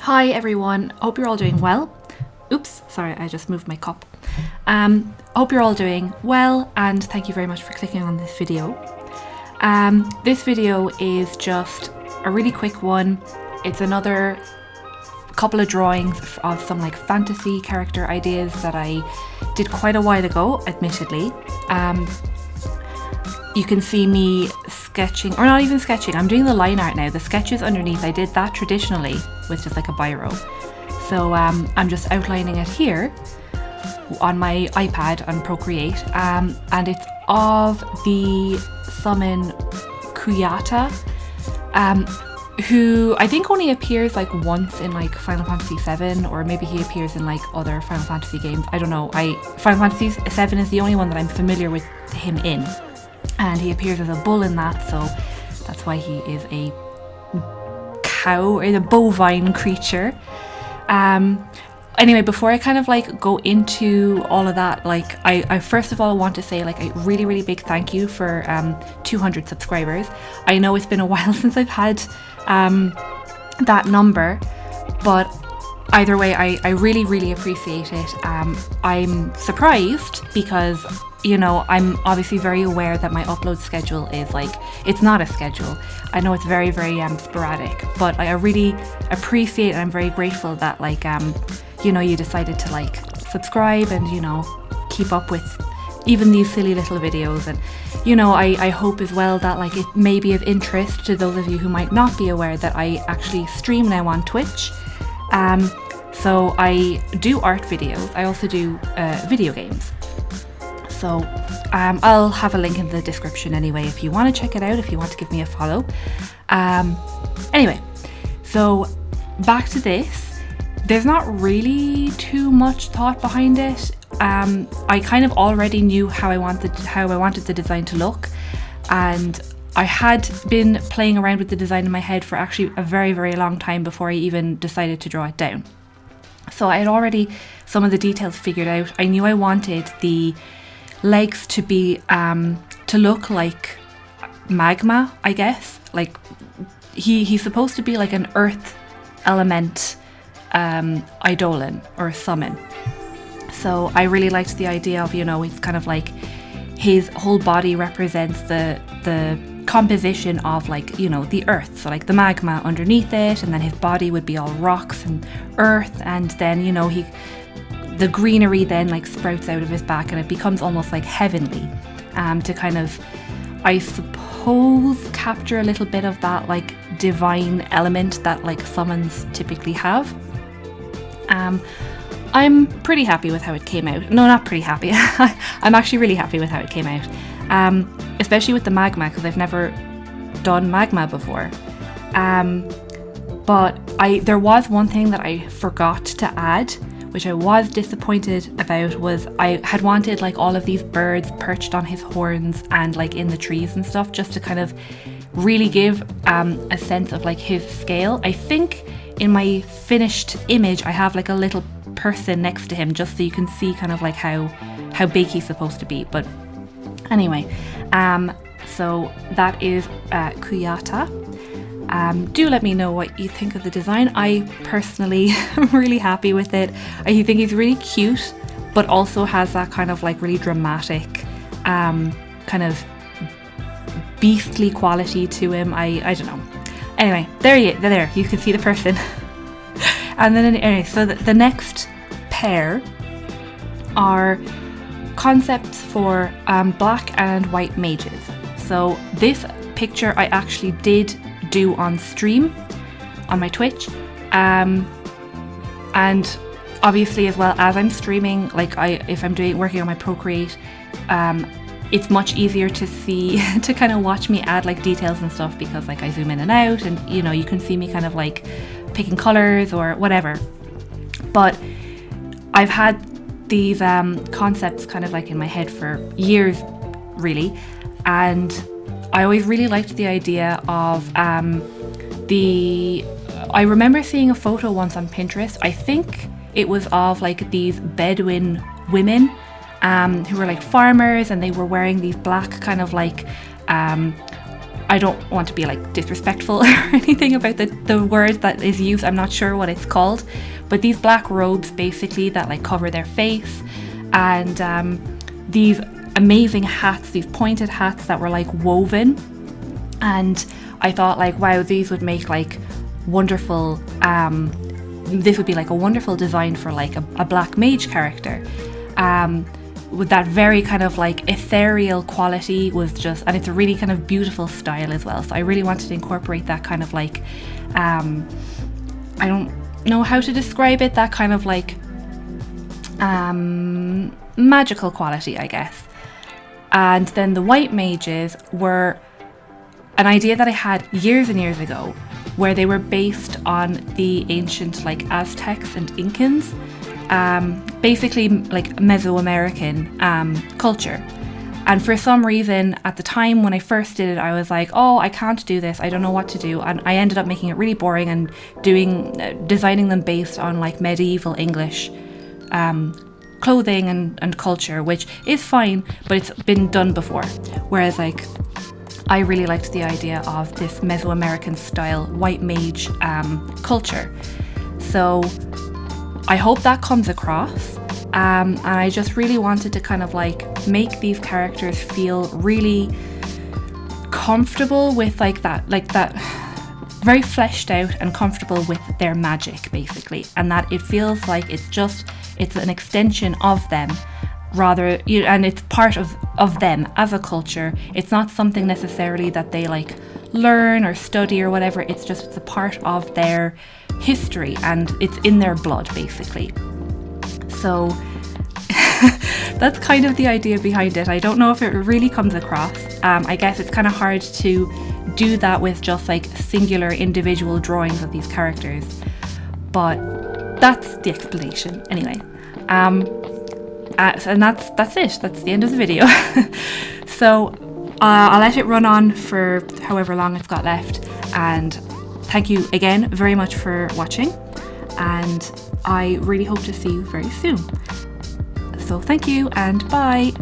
Hi everyone, hope you're all doing well. Oops, sorry, I just moved my cup. Hope you're all doing well and thank you very much for clicking on this video. This video is just a really quick one. It's another couple of drawings of some like fantasy character ideas that I did quite a while ago, admittedly. You can see me sketching, or not even sketching, I'm doing the line art now. The sketches underneath, I did that traditionally with just like a biro. So I'm just outlining it here on my iPad on Procreate, and it's of the summon Kuyata, who I think only appears like once in like Final Fantasy VII, or maybe he appears in like other Final Fantasy games. I don't know. Final Fantasy VII is the only one that I'm familiar with him in. And he appears as a bull in that, so that's why he is a cow, or a bovine creature. Anyway, before I kind of like go into all of that, like I first of all want to say like a really, really big thank you for 200 subscribers. I know it's been a while since I've had that number, but either way, I really, really appreciate it. I'm surprised because, you know, I'm obviously very aware that my upload schedule is like, it's not a schedule. I know it's very, very sporadic, but I really appreciate and I'm very grateful that like, you know, you decided to like subscribe and, you know, keep up with even these silly little videos. And, you know, I hope as well that like it may be of interest to those of you who might not be aware that I actually stream now on Twitch. So I do art videos. I also do video games. So I'll have a link in the description anyway if you want to check it out, if you want to give me a follow. Anyway, so back to this. There's not really too much thought behind it. I kind of already knew how I wanted the design to look, and I had been playing around with the design in my head for actually a very, very long time before I even decided to draw it down. So I had already some of the details figured out. I knew I wanted the legs to be to look like magma, I guess. Like he's supposed to be like an earth element eidolon or summon. So I really liked the idea of, you know, it's kind of like his whole body represents the composition of like, you know, the earth, so like the magma underneath it, and then his body would be all rocks and earth, and then, you know, the greenery then like sprouts out of his back and it becomes almost like heavenly, to kind of, I suppose, capture a little bit of that like divine element that like summons typically have. I'm pretty happy with how it came out. No, not pretty happy. I'm actually really happy with how it came out. Especially with the magma, because I've never done magma before. But there was one thing that I forgot to add, which I was disappointed about, was I had wanted like all of these birds perched on his horns and like in the trees and stuff, just to kind of really give a sense of like his scale. I think in my finished image I have like a little person next to him, just so you can see kind of like how big he's supposed to be. But anyway, so that is Kuyata. Do let me know what you think of the design. I personally am really happy with it. I think he's really cute, but also has that kind of like really dramatic kind of beastly quality to him. I don't know. Anyway, there you can see the person. And then anyway, so the next pair are concepts for black and white mages. So this picture I actually did do on stream on my Twitch, and obviously as well as I'm streaming, like if I'm working on my Procreate, it's much easier to see to kind of watch me add like details and stuff, because like I zoom in and out, and you know, you can see me kind of like picking colors or whatever. But I've had these concepts kind of like in my head for years, really, and I always really liked the idea of I remember seeing a photo once on Pinterest. I think it was of like these Bedouin women who were like farmers, and they were wearing these black kind of like I don't want to be like disrespectful or anything about the word that is used. I'm not sure what it's called, but these black robes basically that like cover their face, and these amazing hats, these pointed hats that were like woven. And I thought like, wow, these would make like wonderful, this would be like a wonderful design for like a black mage character. With that very kind of like ethereal quality was just, and it's a really kind of beautiful style as well. So I really wanted to incorporate that kind of like, I don't know how to describe it, that kind of like magical quality, I guess. And then the white mages were an idea that I had years and years ago, where they were based on the ancient like Aztecs and Incans, basically like Mesoamerican culture. And for some reason at the time when I first did it, I was like, oh, I can't do this, I don't know what to do. And I ended up making it really boring and designing them based on like medieval English clothing and culture, which is fine, but it's been done before. Whereas like I really liked the idea of this Mesoamerican style white mage culture. So I hope that comes across. And I just really wanted to kind of like make these characters feel really comfortable with like that very fleshed out and comfortable with their magic basically, and that it feels like it's an extension of them rather, and it's part of them as a culture. It's not something necessarily that they like learn or study or whatever, it's a part of their history and it's in their blood basically. So that's kind of the idea behind it. I don't know if it really comes across. I guess it's kind of hard to do that with just like singular individual drawings of these characters, but that's the explanation anyway. And that's it. That's the end of the video. So I'll let it run on for however long it's got left, and thank you again very much for watching, and I really hope to see you very soon. So thank you and bye.